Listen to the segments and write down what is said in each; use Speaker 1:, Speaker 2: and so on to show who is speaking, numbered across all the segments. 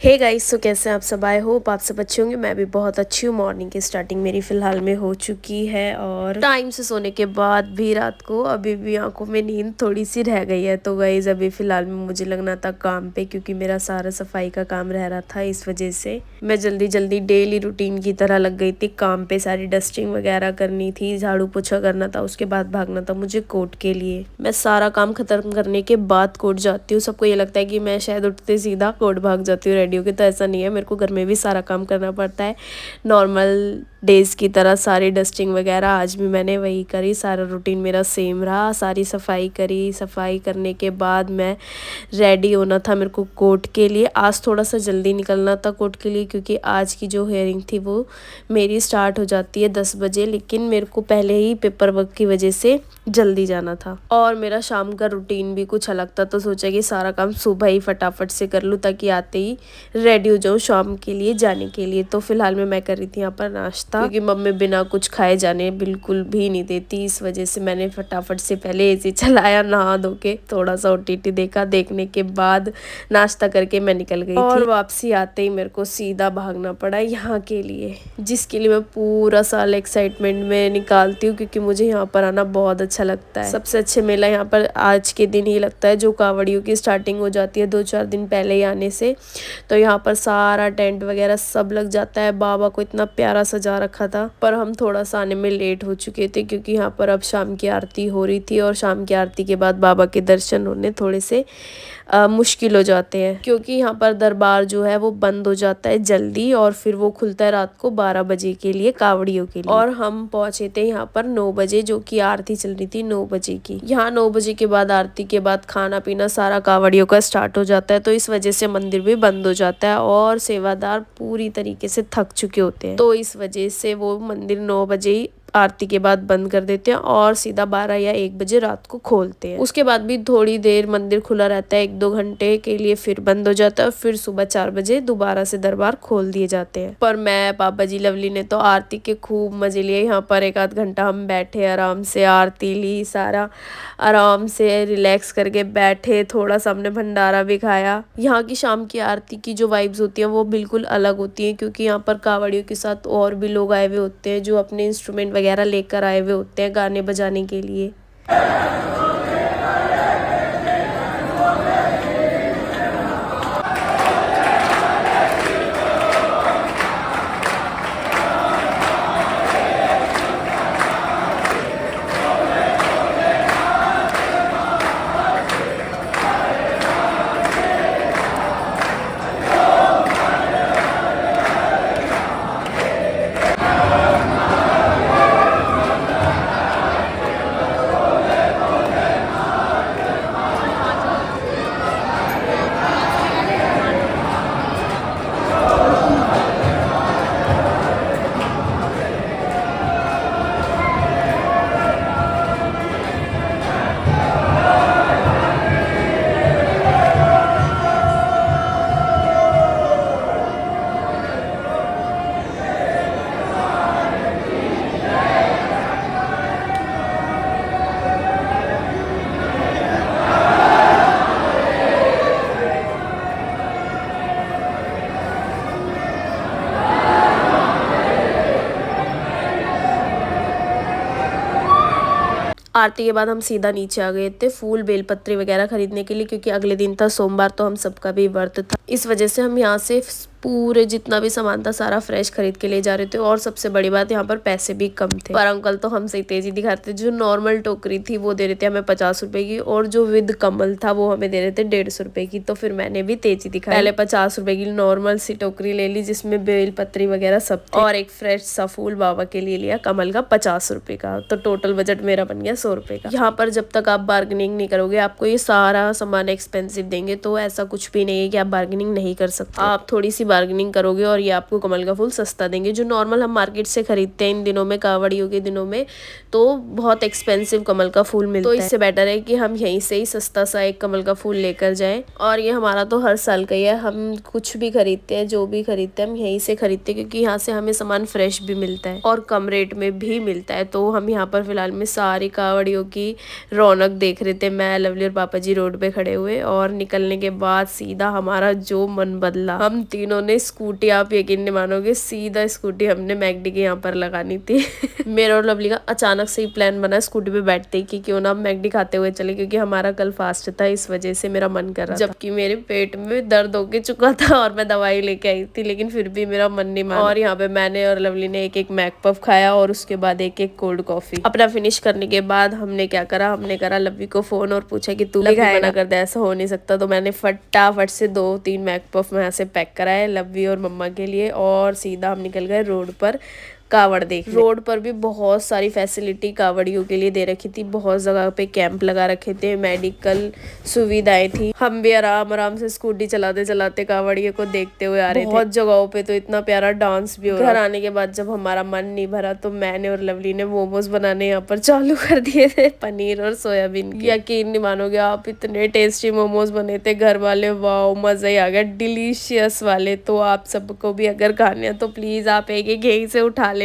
Speaker 1: Hey guys, सो कैसे हैं आप सब। आई होप आप सब अच्छे होंगे। मैं भी बहुत अच्छी हूँ। मॉर्निंग की स्टार्टिंग मेरी फ़िलहाल में हो चुकी है और टाइम से सोने के बाद भी रात को अभी भी आंखों में नींद थोड़ी सी रह गई है। तो गाइस अभी फ़िलहाल में मुझे लगना था काम पे, क्योंकि मेरा सारा सफाई का काम रह रहा था। इस वजह से मैं जल्दी जल्दी डेली रूटीन की तरह लग गई थी काम पे। सारी डस्टिंग वगैरह करनी थी, झाड़ू पोछा करना था, उसके बाद भागना था मुझे कोर्ट के लिए। मैं सारा काम खत्म करने के बाद कोर्ट जाती हूँ। सबको ये लगता है कि मैं शायद उठते सीधा कोर्ट भाग जाती हूँ रेडी होके, तो ऐसा नहीं है। मेरे को घर में भी सारा काम करना पड़ता है नॉर्मल डेज़ की तरह। सारी डस्टिंग वगैरह आज भी मैंने वही करी। सारा रूटीन मेरा सेम रहा। सारी सफाई करी। सफाई करने के बाद मैं रेडी होना था मेरे को कोर्ट के लिए। आज थोड़ा सा जल्दी निकलना था कोर्ट के लिए, क्योंकि आज की जो हेयरिंग थी वो मेरी स्टार्ट हो जाती है 10 बजे, लेकिन मेरे को पहले ही पेपर वर्क की वजह से जल्दी जाना था। और मेरा शाम का रूटीन भी कुछ अलग था, तो सोचा कि सारा काम सुबह ही फटाफट से कर लूँ ताकि आते ही रेडी हो जाऊँ शाम के लिए जाने के लिए। तो फिलहाल में मैं कर रही थी यहाँ पर नाश्ता, क्योंकि मम्मी बिना कुछ खाए जाने बिल्कुल भी नहीं देती। इस वजह से मैंने फटाफट से पहले एसी चलाया, नहा धो के थोड़ा सा ओटीटी देखा। देखने के बाद नाश्ता करके मैं निकल गई और वापसी आते ही मेरे को सीधा भागना पड़ा यहाँ के लिए, जिसके लिए मैं पूरा साल एक्साइटमेंट में निकालती हूँ, क्योंकि मुझे यहाँ पर आना बहुत अच्छा लगता है। सबसे अच्छे मेला यहाँ पर आज के दिन ही लगता है, जो कावड़ियों की स्टार्टिंग हो जाती है 2-4 दिन पहले ही आने से। तो यहाँ पर सारा टेंट वगैरह सब लग जाता है। बाबा को इतना प्यारा सजा रखा था, पर हम थोड़ा सा आने में लेट हो चुके थे, क्योंकि यहाँ पर अब शाम की आरती हो रही थी और शाम की आरती के बाद बाबा के दर्शन होने थोड़े से मुश्किल हो जाते हैं, क्योंकि यहाँ पर दरबार जो है वो बंद हो जाता है जल्दी, और फिर वो खुलता है रात को 12 बजे के लिए कावड़ियों के लिए। और हम पहुंचे थे यहाँ पर 9 बजे, जो कि आरती चल रही थी 9 बजे की। यहाँ 9 बजे के बाद आरती के बाद खाना पीना सारा कावड़ियों का स्टार्ट हो जाता है, तो इस वजह से मंदिर भी बंद हो जाता है और सेवादार पूरी तरीके से थक चुके होते हैं। तो इस वजह से वो मंदिर 9 बजे ही आरती के बाद बंद कर देते हैं और सीधा 12 या 1 बजे रात को खोलते हैं। उसके बाद भी थोड़ी देर मंदिर खुला रहता है, 1-2 घंटे के लिए, फिर बंद हो जाता है। फिर सुबह 4 बजे दोबारा से दरबार खोल दिए जाते हैं। पर मैं, पापा जी, लवली ने तो आरती के खूब मजे लिए। यहाँ पर 1-आध घंटा हम बैठे, आराम से आरती ली, सारा आराम से रिलैक्स करके बैठे। थोड़ा सा हमने भंडारा भी खाया। यहाँ की शाम की आरती की जो वाइब्स होती हैं वो बिल्कुल अलग होती हैं, क्योंकि यहाँ पर कावड़ियों के साथ और भी लोग आए हुए होते हैं, जो अपने इंस्ट्रूमेंट वगैरह लेकर आए हुए होते हैं गाने बजाने के लिए। आरती के बाद हम सीधा नीचे आ गए थे फूल बेलपत्री वगैरह खरीदने के लिए, क्योंकि अगले दिन था सोमवार, तो हम सबका भी व्रत था। इस वजह से हम यहाँ से पूरे जितना भी सामान था सारा फ्रेश खरीद के ले जा रहे थे। और सबसे बड़ी बात, यहाँ पर पैसे भी कम थे। पर अंकल तो हमसे ही तेजी दिखाते थे। जो नॉर्मल टोकरी थी वो दे रहे थे हमें 50 रुपए की, और जो विद कमल था वो हमें दे रहे थे 150 रुपए की। तो फिर मैंने भी तेजी दिखाई, पहले 50 रुपए की नॉर्मल सी टोकरी ले ली, जिसमें बेल पत्री वगैरह सब थे, और एक फ्रेश सा फूल बाबा के लिए लिया कमल का 50 रुपए का। तो टोटल बजट मेरा बन गया 100 रुपए का। यहाँ पर जब तक आप बार्गेनिंग नहीं करोगे, आपको ये सारा सामान एक्सपेंसिव देंगे, तो ऐसा कुछ भी नहीं है कि आप बार्गेनिंग नहीं कर सकते। आप थोड़ी सी बार्गेनिंग करोगे और ये आपको कमल का फूल सस्ता देंगे। जो नॉर्मल हम मार्केट से खरीदते हैं इन दिनों में, कावड़ियों के दिनों में, तो बहुत एक्सपेंसिव कमल का फूल मिलता है। तो इससे बेटर है कि हम यहीं से ही सस्ता सा एक कमल का फूल लेकर जाएं। और ये हमारा तो हर साल का ही है, हम कुछ भी खरीदते हैं, जो भी खरीदते हैं हम यहीं से खरीदते हैं, क्योंकि यहाँ से हमें सामान फ्रेश भी मिलता है और कम रेट में भी मिलता है। तो हम यहाँ पर फिलहाल में सारी कावड़ियों की रौनक देख रहे थे, मैं, लवली और पापा जी रोड पे खड़े हुए। और निकलने के बाद सीधा हमारा जो मन बदला, हम तीनों ने स्कूटी, आप यकीन नहीं मानोगे, सीधा स्कूटी हमने मैकडी के यहाँ पर लगानी थी। मेरा और लवली का अचानक से ही प्लान बना स्कूटी पे बैठते ही कि क्यों ना मैकडी खाते हुए चले, क्योंकि हमारा कल फास्ट था, इस वजह से मेरा मन कर रहा था। जबकि मेरे पेट में दर्द होके चुका था और मैं दवाई लेके आई थी, लेकिन फिर भी मेरा मन नहीं माना। और यहाँ पे मैंने और लवली ने एक एक मैक पफ खाया और उसके बाद एक एक कोल्ड कॉफी। अपना फिनिश करने के बाद हमने क्या करा, हमने करा लवली को फोन और पूछा कि तू भी मना कर दे, ऐसा हो नहीं सकता। तो मैंने फटाफट से 2-3 मैक पफ यहाँ से पैक कराए लवली और मम्मा के लिए, और सीधा हम निकल गए रोड पर कावड़ देख। रोड पर भी बहुत सारी फैसिलिटी कावड़ियों के लिए दे रखी थी, बहुत जगह पे कैंप लगा रखे थे, मेडिकल सुविधाएं थी। हम भी आराम आराम से स्कूटी चलाते चलाते कावड़ियों को देखते हुए आ रहे थे। बहुत जगहों पे तो इतना प्यारा डांस भी हो रहा। घर आने के बाद जब हमारा मन नहीं भरा तो मैंने और लवली ने मोमोज बनाने यहाँ पर चालू कर दिए थे, पनीर और सोयाबीन के। यकीन नहीं मानोगे आप, इतने टेस्टी मोमोज बने थे घर वाले, वाओ मजा ही आ गया, डिलीशियस वाले। तो आप सबको भी अगर खाने हैं तो प्लीज आप एक एक यहीं से उठा लेना।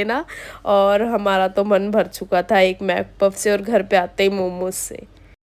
Speaker 1: और हमारा तो मन भर चुका था एक मैक पफ से और घर पे आते ही मोमोज से।